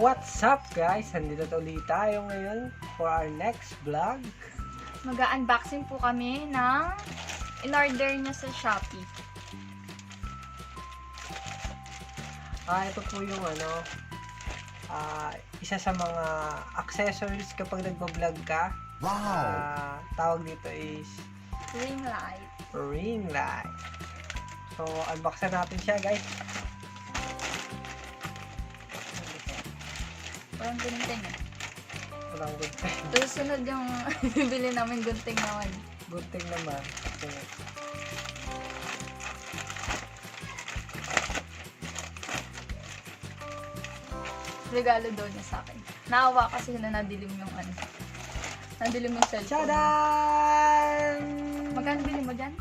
what's up guys? Nandito ulit tayo ngayon for our next vlog. Mag-unboxing po kami ng in-order niya sa Shopee. Ito po yung isa sa mga accessories kapag nagbablog ka. Wow! Tawag dito is Ringlight. Ringlight. So, unboxan natin siya guys. Walang gunting eh. Walang gunting. Susunod yung bibili namin gunting naman. Gunting naman. Okay. Regalo daw niya sa akin. Naawa kasi na nadilim yung nadilim yung cellphone. Tadaan! Magkano bili mo dyan?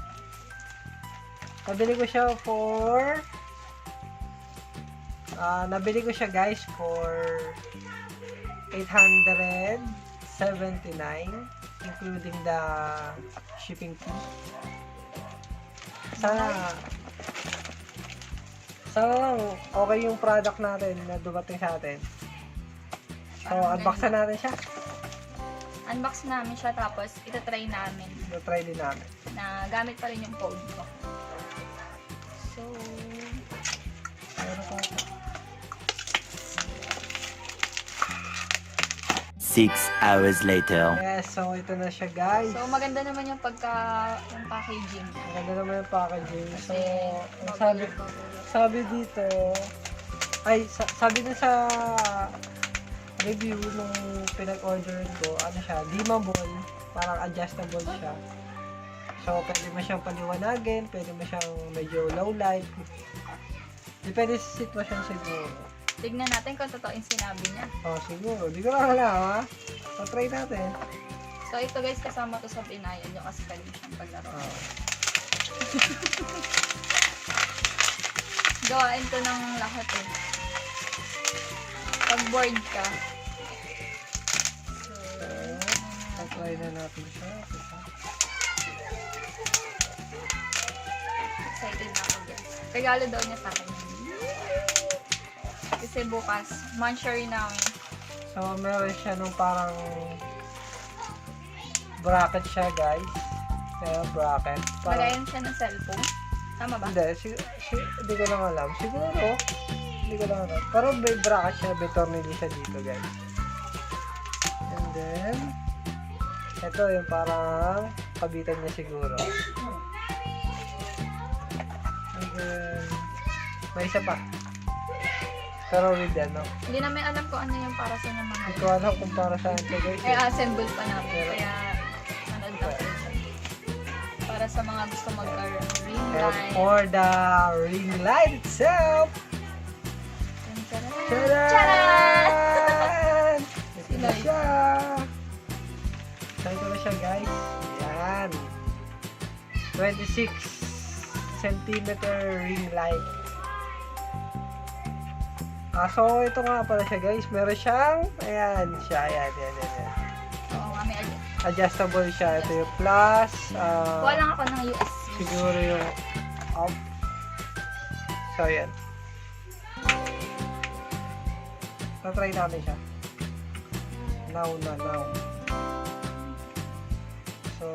Nabili ko siya for nabili ko siya guys for 879 including the shipping fee. Sana lang okay yung product natin na dumating sa atin. So, unboxan natin siya. Unbox namin siya tapos itatry namin. Try din namin. Na gamit pa rin yung code ko. So, Meron ko. 6 hours later. Yes, so ito na siya guys. so maganda naman yung yung packaging. Maganda naman yung packaging. So, Kasi sabi dito, sabi dun sa review nung pinag-order ko, siya, dimmable, parang adjustable siya. So, pwede mo siyang paliwanagin, pwede mo siyang medyo low light. Depende sa sitwasyon siguro. tignan natin kung totoo yung sinabi niya. Siguro. Di ko lang alam, ha? So, try natin. So, ito guys, kasama to sa binayan nyo kasi pwede mo siyang paglaro. Gawain to ng lahat eh. Pag bored ka. So, try na natin siya. Excited na ako guys. Regalo daw niya sa akin. Kasi bukas, MONTHSARY namin. So, meron siya nung parang bracket siya, guys. Bracket. Lagayan siya ng cellphone. Tama ba? Hindi, hindi ko lang alam. Siguro, hindi ko lang alam. Pero may bracket siya, may tornilyo siya dito, guys. And then, ito yung parang kabitan niya siguro. And then, may isa pa. Pero with Hindi namin alam kung ano yung para sa mga. hindi ko alam kung para saan ito, guys. Assemble pa namin. Kaya, nanood na po. Para sa mga gusto mag-ring And light. for the ring light itself, Tadaan! Ito na siya. So, ito na siya, guys. Yan. 26 cm ring light. So, ito nga pala siya, guys. Meron siyang, ayan siya. Ayan. Oo nga, may Adjustable siya. Ito yung plus. kuha lang ako ng USB. Siguro yung off. So, ayan. Try namin siya. Now. So,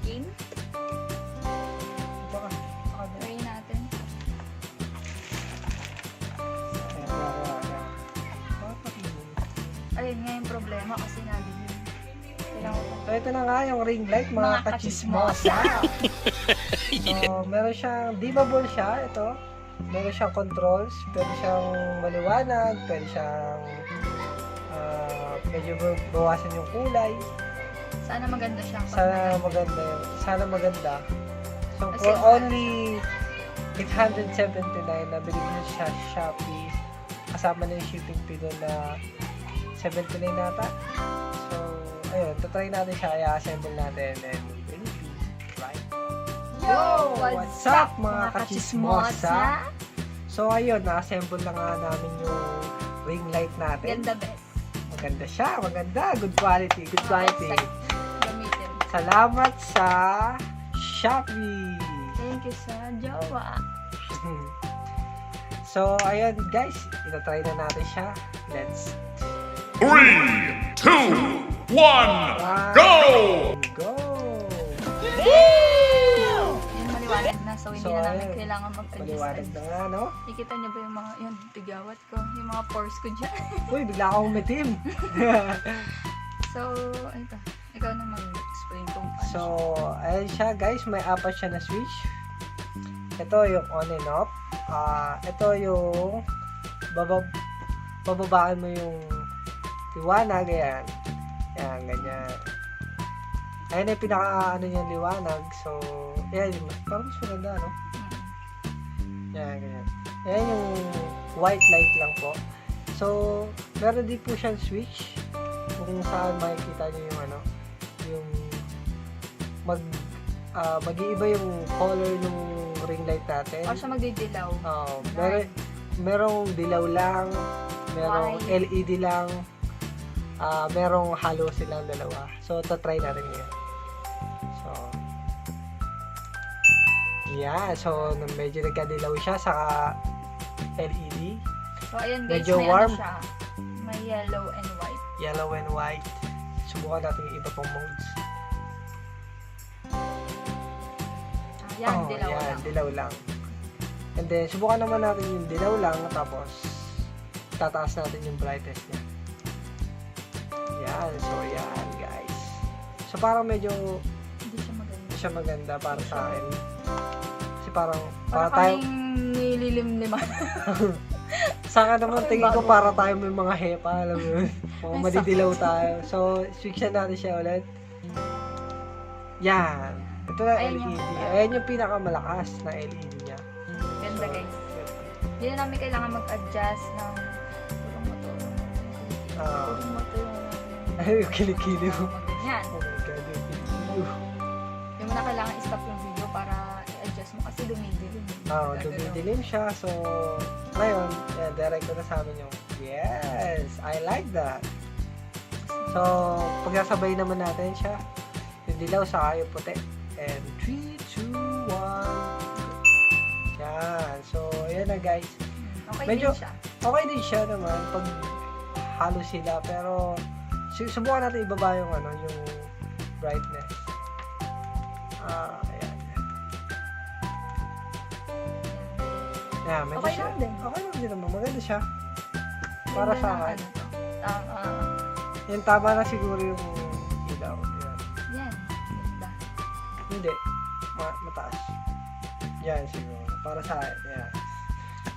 Game. baka Try natin. Ayun nga yung problema kasi nadilim. So, ito na nga yung ring light, mga kachismosa. So, meron siyang dimmable siya, ito. Meron siyang controls, pwede siyang maliwanag, pwede siyang medyo bawasan yung kulay. Sana maganda siya. Sana maganda. So, Kasi for only 879, nabili ko siya sa Shopee. Kasama na yung shipping fee doon na 79 nata. So, ayun, try natin siya, i-assemble natin, and we'll be right. Yo! What's up mga kachismosa? So, ayun, na-assemble na nga namin yung ring light natin. Ganda best. Maganda siya, maganda. Good quality. Gamitin. Salamat sa Shopee. Thank you sa jowa. So, ayun guys, itatry na natin siya. Let's 3, 2, 1, go! go! Yung maliwanag na, so hindi So, na namin ayun. kailangan mag-adjust. Maliwanag na nga, no? Nakikita niyo ba yung mga, yun, tigawat ko, yung mga pores ko dyan. Uy, bigla akong umitim. So, ito, ikaw na mag-explain kung paano. So, ayun siya guys, may apat siya na switch. Ito yung on and off. Ito yung bababaan mo yung liwanag, ayan. Ayan, ganyan. Ayan yung pinaka niyang liwanag. So, ayan, parang mas maganda, no? Ayan, ganyan. Ayan yung white light lang po. So, meron din po siyang switch kung saan makikita niyo yung yung mag-iiba yung color ng ring light natin. O siya magdidilaw. Merong dilaw lang, merong White. LED lang, merong halo silang dalawa. So, tatry natin yun. So, yeah. So, medyo nagkadilaw siya sa LED. So, ayan guys, Medyo may warm. ano siya. May yellow and white. Yellow and white. Subukan natin yung iba pang modes. Yan, dilaw yan, lang. dilaw lang. And then, subukan naman natin yung dilaw lang, tapos tataas natin yung brightness niya. Yan, so yan guys. So parang medyo Hindi siya maganda. maganda para sa akin. Kasi parang, Para tayo, kaming nililimliman. sa akin naman Okay, tingin ko bago. para tayo may mga hepa, alam mo yun. Mga Ay, madidilaw tayo. So, switchan natin siya ulit. Yan. Ito na Ayan LED. yung- Ayan yung pinakamalakas na LED niya. Ganda guys. Hindi na namin kailangan mag-adjust ng purong motor. Purong motor. Ay, yung kilikili mo. Yan. Oh my God, yung kilikili mo. Hindi mo na kailangan i-stop yung video para i-adjust mo kasi dumidilim. Dumidilim siya. So, ngayon, yan, direct na sa amin yung, yes, I like that. So, pagsasabay naman natin siya, yung dilaw sa yung puti. And 3, 2, 1. Yan. So, ayan na guys. Okay Medyo- din siya. Okay din siya naman pag halo sila. Pero, subukan natin ibaba yung, yung brightness. Ayan. Yeah, medyo Okay siya. lang din. Okay lang din naman. Maganda siya. Para Ganda sa ng akin. ano to. Tama. Yan, tama na siguro yung ilaw. Yan. Yan. Ganda. Hindi. Mataas. Yan siguro. Para sa akin. Yan.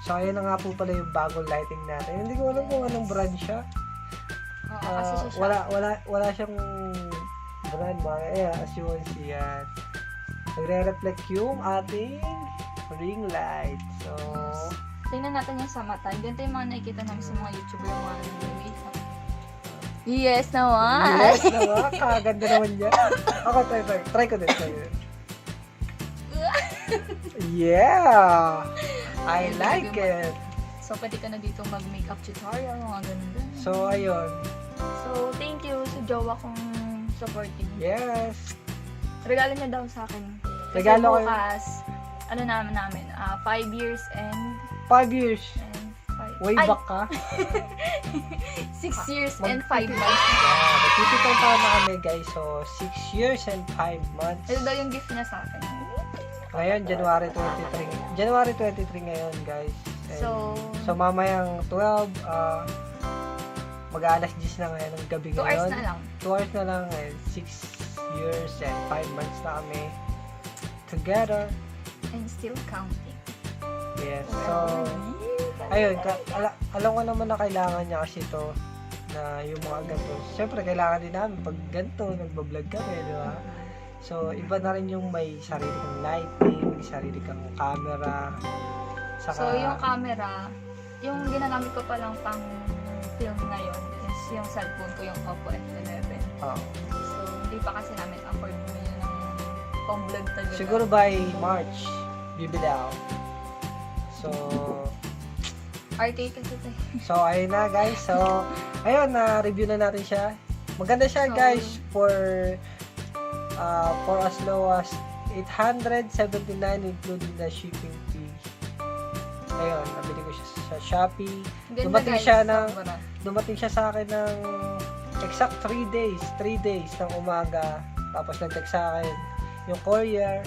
So, ayan na nga po pala yung bagong lighting natin. Hindi ko alam kung anong brand siya. Oo, kasi siya siya. Wala siyang brand ba? Yeah, as you can see yan. Nagre-reflect yung ating ring light. So, Tingnan natin yung sa mata. Ganito yung mga nakikita namin sa mga YouTuber, yung mga nag-makeup. Yes naman! yes naman. Kaganda naman yan. Ako, try ko din. Yeah! I like it. So, pwede ka na dito mag-makeup tutorial, mga ganun. So, ayun. So, thank you sa jowa kong supporting. Yes. Regalo niya daw sa akin. Kasi Regalo kayo. bukas, ano namin, 5 years and 5 years. 5. Way back ka. 6 years and 5 Magpipit- months. Yeah, magpipitong taon na kami guys. So, 6 years and 5 months. Ito daw yung gift niya sa akin. Ngayon, January 23. January 23 ngayon guys. And, so mamayang 12, mag-aalas 10 na ngayon ng gabi 2 ngayon. hours na lang. 2 hours na lang and 6 years and 5 months na kami together. And still counting. Yes. So, ayun, alam ko naman na kailangan niya kasi ito na yung mga ganito. Siyempre, kailangan din namin pag ganito, nagbablog kami, di ba? So, iba na rin yung may sarili kang lighting, may sarili kang camera. Saka, So, yung camera, yung ginagamit ko palang pang film ngayon is yung cellphone ko, yung Oppo F11. Oo. So, hindi pa kasi namin afford mo yun ng pang-vlog talaga. Siguro by March, bibili ako. So, RT kasi ito. so ayun na guys. So, ayun, na-review na natin siya. Maganda siya So, guys for as low as 879 including the shipping fee. Ayun, nabili ko siya sa Shopee. Ganda, Dumating guys, siya ng sobra. dumating siya sa akin ng exact 3 days. 3 days ng umaga. Tapos nag-text sa akin yung courier.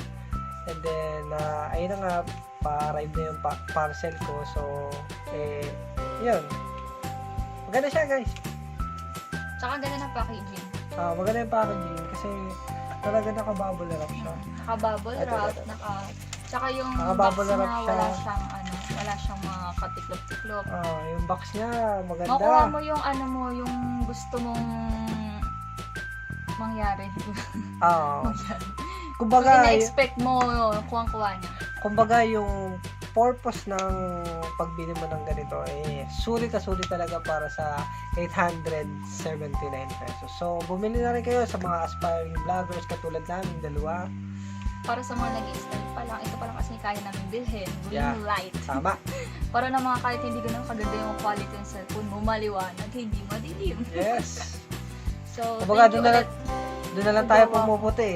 And then, ayun na nga, pa-arrive na yung parcel ko. So, yun. Maganda siya, guys. Tsaka ganda ng packaging. Maganda yung packaging kasi talaga naka-bubble wrap siya. Naka-bubble Ito, wrap, ito. tsaka yung box Naka-bubble wrap na siya. wala siyang mga katiklop-tiklop. Yung box niya, maganda. Makuha mo yung yung gusto mong mangyari. Mangyari. Kumbaga, Yung ina-expect mo, kuwang-kuha niya. kumbaga yung purpose ng pagbili mo ng ganito sulit na sulit talaga para sa 879 pesos. So, bumili na rin kayo sa mga aspiring vloggers katulad namin, dalawa. Para sa mga nag-i-start pa lang, ito pa lang kasi kaya namin bilhin. Yeah. Ringlight. Tama. Para na mga kahit hindi ganun kaganda yung quality ng cellphone mo, maliwanag, hindi madilim. Yes. So, Kumbaga, thank you doon na lang tayo Nagawa. pumuputi.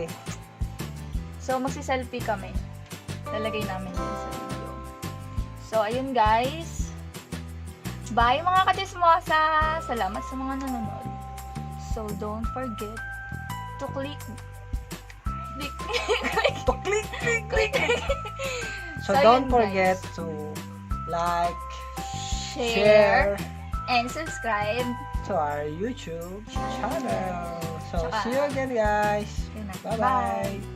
So, magsi-selfie kami. Lalagay namin yun sa video. So, ayun guys. Bye mga katismosa! Salamat sa mga nanonood. So, don't forget to click. So, So, don't yun, forget guys. to like, Share, and subscribe. to our YouTube channel. So, Tsaka- see you again, guys. Yun na. Bye-bye.